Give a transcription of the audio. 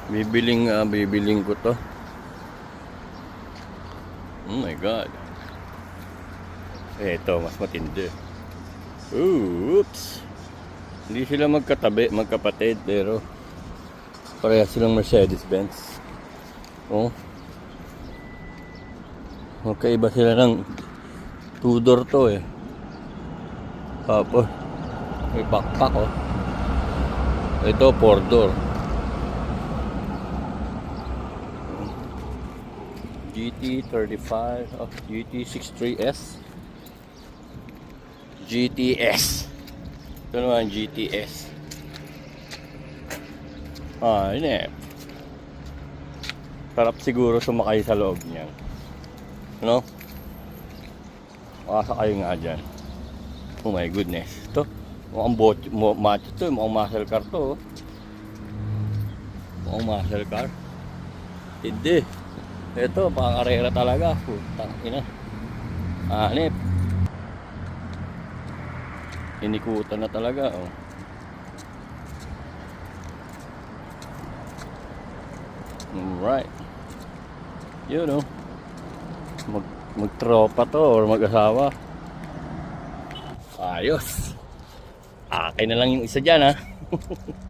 Bibiling ko to. Oh my God. Ito, mas matindi. Oops. Hindi sila magkapatid, pero pareha silang Mercedes-Benz. Oh. Magkaiba sila ng two-door to eh. Tapos, may backpack oh. Ito, four-door. GT35, oh, GT63S. GTS. Ito naman, GTS. Yun eh. Sarap siguro sumakay sa loob niyan. Ano? Makasakay nga dyan. Oh my goodness. Ito, mukhang macho to. Mukhang muscle car to. Mukhang muscle car. Hindi. Ito, pang-karera talaga. Putang ina. Hanip. Inikutan na talaga. Oh. Alright. You know. Magtropa to or mag-asawa. Ayos. Akin na lang yung isa dyan ha.